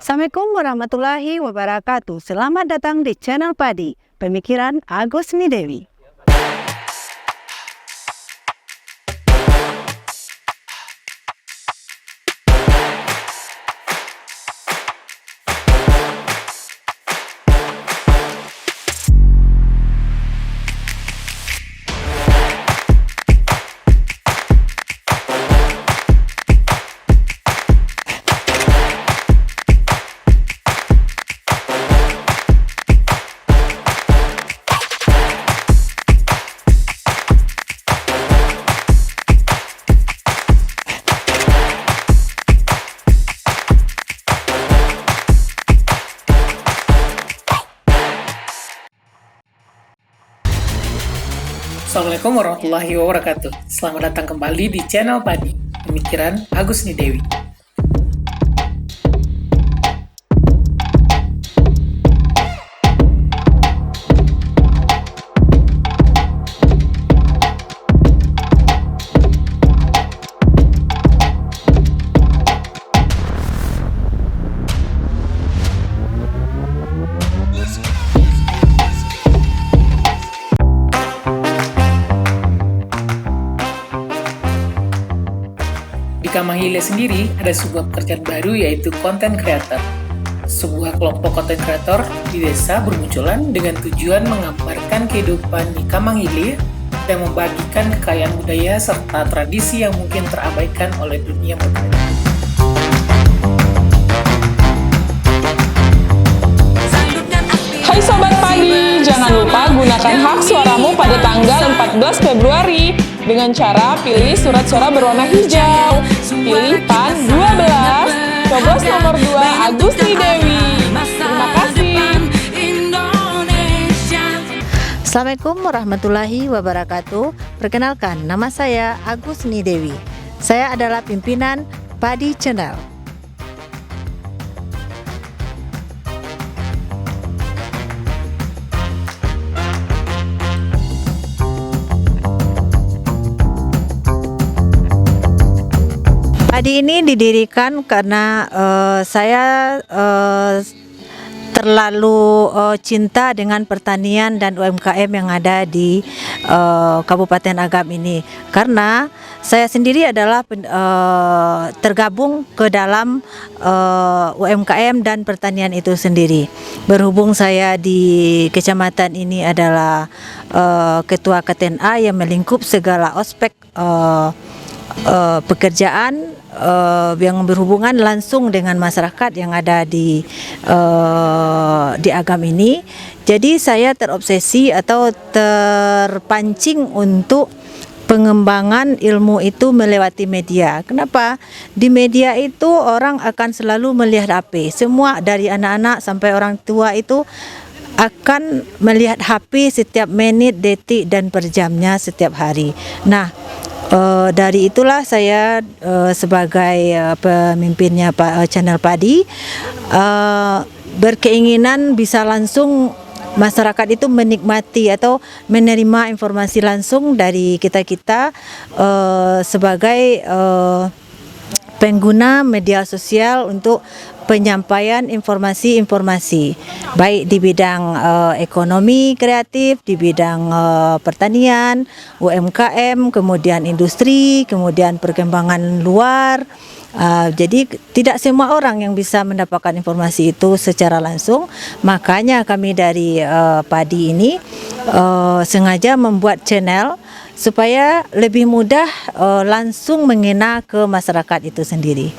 Assalamualaikum warahmatullahi wabarakatuh. Selamat datang di channel Padi, Pemikiran Agus Nidewi. Assalamualaikum warahmatullahi wabarakatuh. Selamat datang kembali di channel Padi, Pemikiran Agus Nidewi. Di Kamahile sendiri ada sebuah pekerjaan baru yaitu content creator. Sebuah kelompok content creator di desa bermunculan dengan tujuan menggambarkan kehidupan di Kamahile dan membagikan kekayaan budaya serta tradisi yang mungkin terabaikan oleh dunia modern. Hai Sobat Padi, jangan lupa gunakan hak suaramu pada tanggal 14 Februari dengan cara pilih surat suara berwarna hijau. Pilih PAN 12, coblos nomor 2 Agus Nidewi. Terima kasih. Assalamualaikum warahmatullahi wabarakatuh. Perkenalkan, nama saya Agus Nidewi. Saya adalah pimpinan Padi Channel. Padi ini didirikan karena saya terlalu cinta dengan pertanian dan UMKM yang ada di Kabupaten Agam ini. Karena saya sendiri adalah tergabung ke dalam UMKM dan pertanian itu sendiri. Berhubung saya di kecamatan ini adalah ketua KTNA yang melingkup segala aspek pekerjaan yang berhubungan langsung dengan masyarakat yang ada di Agam ini. Jadi saya terobsesi atau terpancing untuk pengembangan ilmu itu melewati media. Kenapa? Di media itu orang akan selalu melihat HP. Semua dari anak-anak sampai orang tua itu akan melihat HP setiap menit, detik, dan per jamnya setiap hari. Nah, dari itulah saya sebagai pemimpinnya channel Padi berkeinginan bisa langsung masyarakat itu menikmati atau menerima informasi langsung dari kita-kita sebagai pengguna media sosial untuk penyampaian informasi-informasi baik di bidang ekonomi kreatif, di bidang pertanian, UMKM, kemudian industri, kemudian perkembangan luar. Jadi tidak semua orang yang bisa mendapatkan informasi itu secara langsung. Makanya kami dari Padi ini sengaja membuat channel supaya lebih mudah langsung mengena ke masyarakat itu sendiri.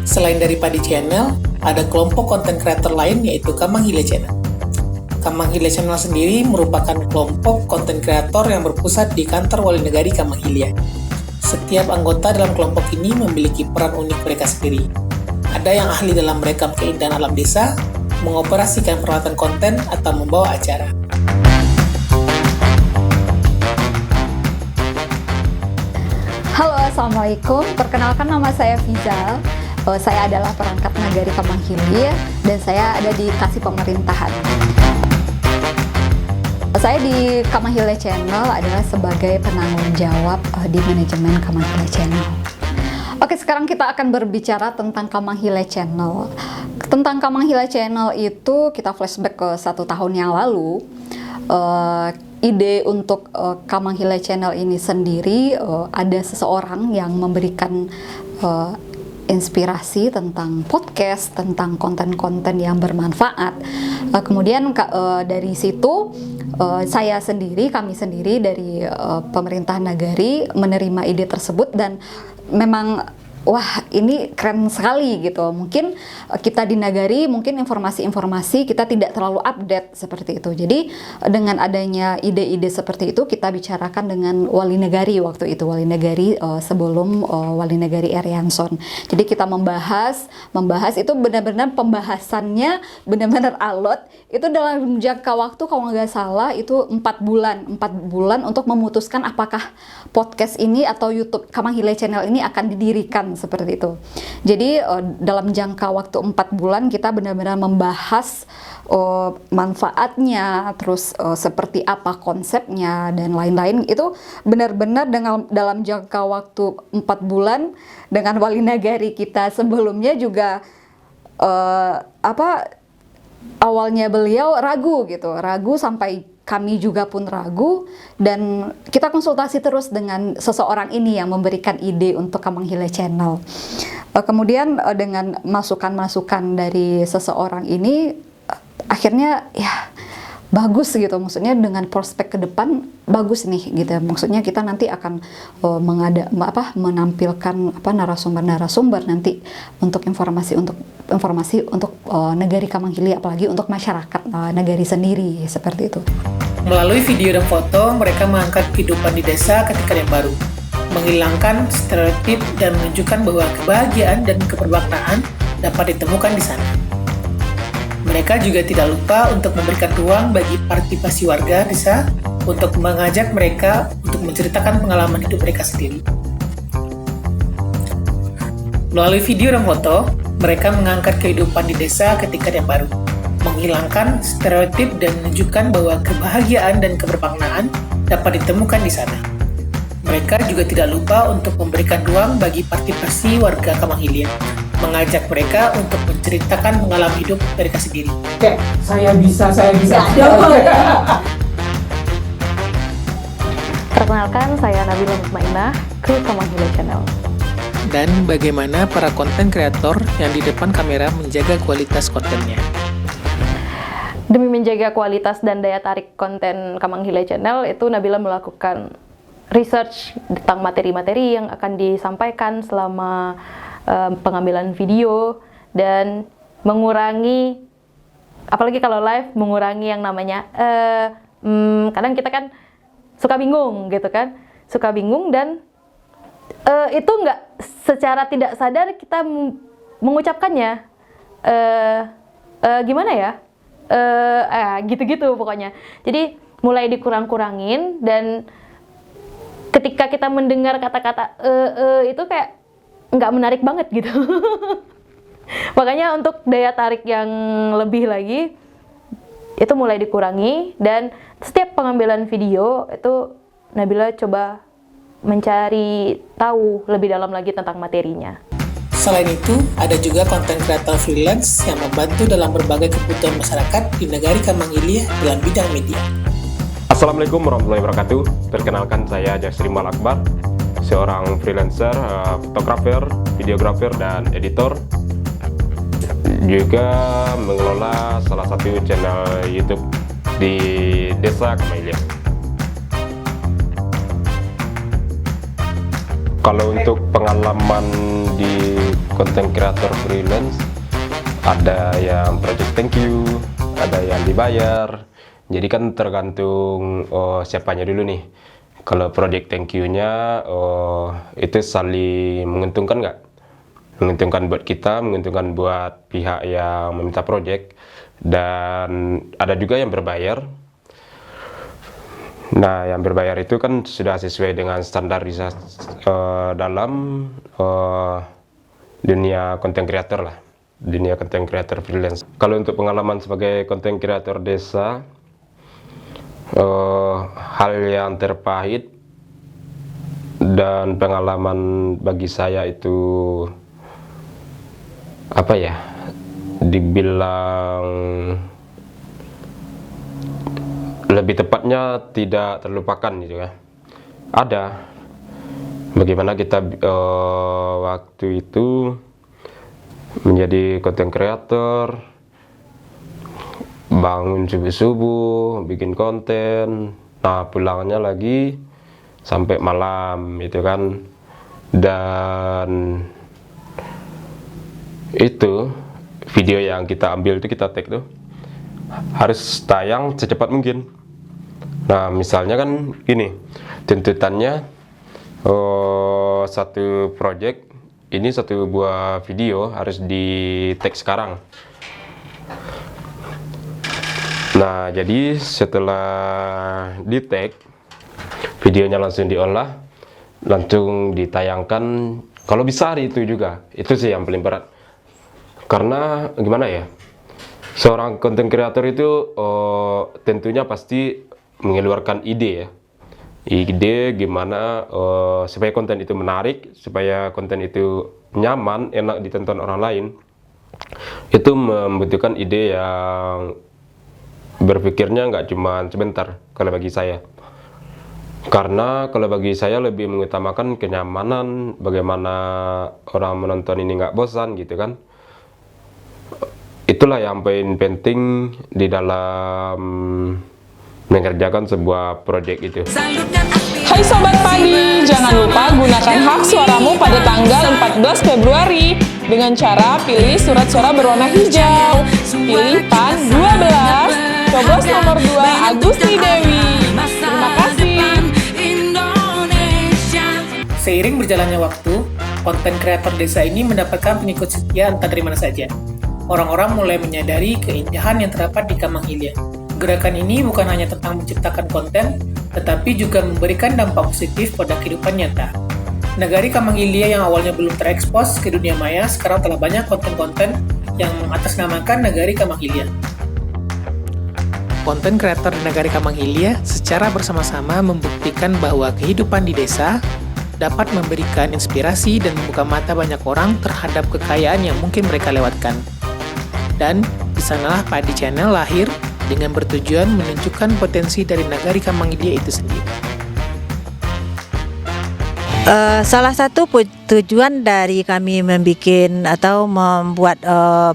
Selain dari Padi Channel, ada kelompok konten creator lain yaitu Kamahile Channel. Kamahile Channel sendiri merupakan kelompok konten kreator yang berpusat di kantor Wali Negari Kamahile. Setiap anggota dalam kelompok ini memiliki peran unik mereka sendiri. Ada yang ahli dalam merekam keindahan alam desa, mengoperasikan peralatan konten, atau membawa acara. Halo, Assalamualaikum. Perkenalkan, nama saya Fizal. Saya adalah perangkat nagari Kamahile dan saya ada di Kasih Pemerintahan. Saya di Kamahile Channel adalah sebagai penanggung jawab di manajemen Kamahile Channel. Oke, sekarang kita akan berbicara tentang Kamahile Channel. Tentang Kamahile Channel itu kita flashback ke 1 tahun yang lalu. Ide untuk Kamahile Channel ini sendiri ada seseorang yang memberikan inspirasi tentang podcast, tentang konten-konten yang bermanfaat. Kemudian dari situ kami sendiri dari pemerintah Nagari menerima ide tersebut dan memang wah ini keren sekali gitu. Mungkin kita di Nagari mungkin informasi-informasi kita tidak terlalu update seperti itu. Jadi dengan adanya ide-ide seperti itu kita bicarakan dengan Wali Negari waktu itu, Wali Negari sebelum Wali Negari Erianson. Jadi kita membahas itu benar-benar pembahasannya benar-benar alot. Itu dalam jangka waktu kalau nggak salah itu 4 bulan untuk memutuskan apakah podcast ini atau YouTube Kamahile Channel ini akan didirikan seperti itu. Jadi dalam jangka waktu 4 bulan kita benar-benar membahas manfaatnya, terus seperti apa konsepnya dan lain-lain. Itu benar-benar dalam jangka waktu 4 bulan dengan Wali Nagari kita sebelumnya juga awalnya beliau ragu sampai kami juga pun ragu, dan kita konsultasi terus dengan seseorang ini yang memberikan ide untuk Kamahile Channel. Kemudian dengan masukan-masukan dari seseorang ini akhirnya ya bagus gitu, maksudnya dengan prospek ke depan bagus nih gitu. Maksudnya kita nanti akan menampilkan narasumber nanti untuk informasi untuk Negari Kamahile, apalagi untuk masyarakat Negari sendiri seperti itu. Melalui video dan foto, mereka mengangkat kehidupan di desa ketika yang baru, menghilangkan stereotip dan menunjukkan bahwa kebahagiaan dan kebermaknaan dapat ditemukan di sana. Mereka juga tidak lupa untuk memberikan ruang bagi partisipasi warga desa untuk mengajak mereka untuk menceritakan pengalaman hidup mereka sendiri. Melalui video dan foto, mereka mengangkat kehidupan di desa ketika yang baru, menghilangkan stereotip dan menunjukkan bahwa kebahagiaan dan kebermaknaan dapat ditemukan di sana. Mereka juga tidak lupa untuk memberikan ruang bagi partisipasi warga Kamahile, mengajak mereka untuk menceritakan pengalaman hidup mereka sendiri. Oke, saya bisa. Perkenalkan, saya Nabila Mutmainah, kru Kamahile Channel. Dan bagaimana para konten kreator yang di depan kamera menjaga kualitas kontennya. Demi menjaga kualitas dan daya tarik konten Kamahile Channel, itu Nabila melakukan research tentang materi-materi yang akan disampaikan selama pengambilan video, dan mengurangi, apalagi kalau live, mengurangi yang namanya kadang kita kan suka bingung gitu kan, dan itu nggak secara tidak sadar kita mengucapkannya gimana ya, gitu-gitu pokoknya. Jadi mulai dikurang-kurangin, dan ketika kita mendengar kata-kata itu kayak nggak menarik banget gitu. Makanya untuk daya tarik yang lebih lagi itu mulai dikurangi, dan setiap pengambilan video itu Nabila coba mencari tahu lebih dalam lagi tentang materinya. Selain itu, ada juga konten kreator freelance yang membantu dalam berbagai kebutuhan masyarakat di Negari Kamahile dalam bidang media. Assalamualaikum warahmatullahi wabarakatuh. Perkenalkan, saya Jasrimal Akbar, seorang freelancer, fotografer, videografer, dan editor. Juga mengelola salah satu channel YouTube di Desa Kamahile. Kalau untuk pengalaman di konten kreator freelance, ada yang project thank you, ada yang dibayar. Jadi kan tergantung siapanya dulu nih. Kalau project thank you-nya itu saling menguntungkan nggak? Menguntungkan buat kita, menguntungkan buat pihak yang meminta project, dan ada juga yang berbayar. Nah, yang berbayar itu kan sudah sesuai dengan standarisasi dalam dunia content creator lah, dunia content creator freelance. Kalau untuk pengalaman sebagai content creator desa, hal yang terpahit dan pengalaman bagi saya itu apa ya, dibilang lebih tepatnya tidak terlupakan gitu ya. Ada bagaimana kita waktu itu menjadi content creator, bangun subuh-subuh bikin konten, nah pulangnya lagi sampai malam itu kan. Dan itu video yang kita ambil itu, kita tag tuh harus tayang secepat mungkin. Nah misalnya kan gini tuntutannya, satu project ini, satu buah video harus di tag sekarang. Nah jadi setelah di tag, videonya langsung diolah, langsung ditayangkan, kalau bisa hari itu juga. Itu sih yang paling berat, karena gimana ya, seorang content creator itu tentunya pasti mengeluarkan ide ya, ide gimana supaya konten itu menarik, supaya konten itu nyaman, enak ditonton orang lain. Itu membutuhkan ide yang berpikirnya nggak cuma sebentar kalau bagi saya. Karena kalau bagi saya lebih mengutamakan kenyamanan, bagaimana orang menonton ini nggak bosan gitu kan. Itulah yang paling penting di dalam mengerjakan sebuah proyek itu. Hai Sobat Padi, jangan lupa gunakan hak suaramu pada tanggal 14 Februari dengan cara pilih surat suara berwarna hijau. Pilih PAN 12, coblos nomor 2 Agusti Dewi. Terima kasih. Seiring berjalannya waktu, konten kreator desa ini mendapatkan pengikut setia entah dari mana saja. Orang-orang mulai menyadari keindahan yang terdapat di Kamang Hilya. Gerakan ini bukan hanya tentang menciptakan konten, tetapi juga memberikan dampak positif pada kehidupan nyata. Nagari Kamang Hilya yang awalnya belum terekspos ke dunia maya, sekarang telah banyak konten-konten yang mengatasnamakan Nagari Kamang Hilya. Konten kreator di Nagari Kamang Hilya secara bersama-sama membuktikan bahwa kehidupan di desa dapat memberikan inspirasi dan membuka mata banyak orang terhadap kekayaan yang mungkin mereka lewatkan. Dan di sanalah Padi Channel lahir dengan bertujuan menunjukkan potensi dari Nagari Kamang Hilya itu sendiri. Salah satu tujuan dari kami membuat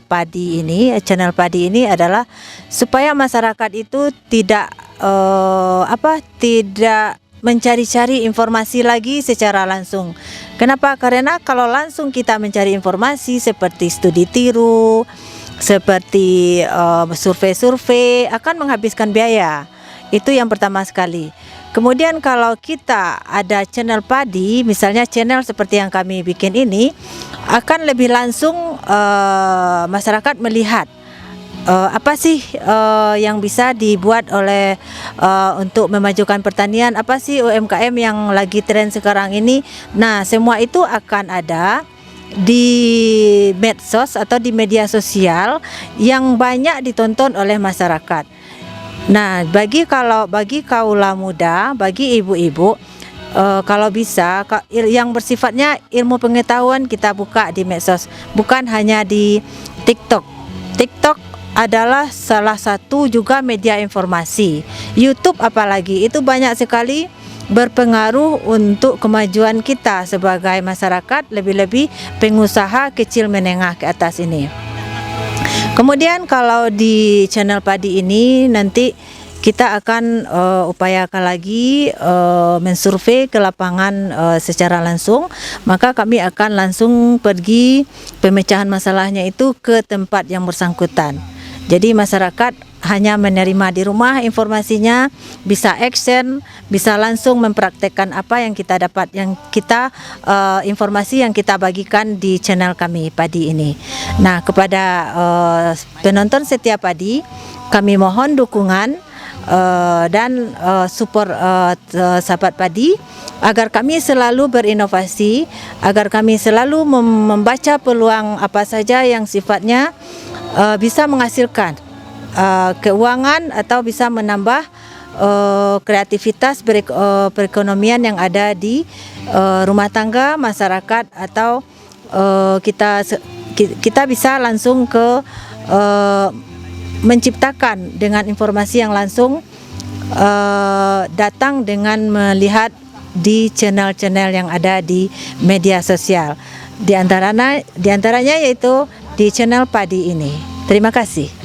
Padi ini, channel Padi ini adalah supaya masyarakat itu tidak mencari-cari informasi lagi secara langsung. Kenapa? Karena kalau langsung kita mencari informasi seperti studi tiru, seperti survei-survei, akan menghabiskan biaya. Itu yang pertama sekali. Kemudian kalau kita ada channel Padi, misalnya channel seperti yang kami bikin ini, akan lebih langsung masyarakat melihat apa sih yang bisa dibuat oleh untuk memajukan pertanian, apa sih UMKM yang lagi tren sekarang ini. Nah semua itu akan ada di medsos atau di media sosial yang banyak ditonton oleh masyarakat. Nah bagi kaula muda, bagi ibu-ibu, kalau bisa yang bersifatnya ilmu pengetahuan kita buka di medsos, bukan hanya di TikTok. TikTok adalah salah satu juga media informasi. YouTube apalagi, itu banyak sekali berpengaruh untuk kemajuan kita sebagai masyarakat, lebih-lebih pengusaha kecil menengah ke atas ini. Kemudian kalau di channel Padi ini nanti kita akan upayakan lagi mensurvei ke lapangan secara langsung, maka kami akan langsung pergi pemecahan masalahnya itu ke tempat yang bersangkutan. Jadi masyarakat hanya menerima di rumah informasinya, bisa action, bisa langsung mempraktekkan apa yang kita dapat, yang kita informasi yang kita bagikan di channel kami Padi ini. Nah kepada penonton setia Padi, kami mohon dukungan dan support sahabat Padi agar kami selalu berinovasi, agar kami selalu membaca peluang apa saja yang sifatnya bisa menghasilkan keuangan atau bisa menambah kreativitas perekonomian yang ada di rumah tangga masyarakat, atau kita bisa langsung ke menciptakan dengan informasi yang langsung datang dengan melihat di channel-channel yang ada di media sosial. Di antaranya yaitu di channel Padi ini. Terima kasih.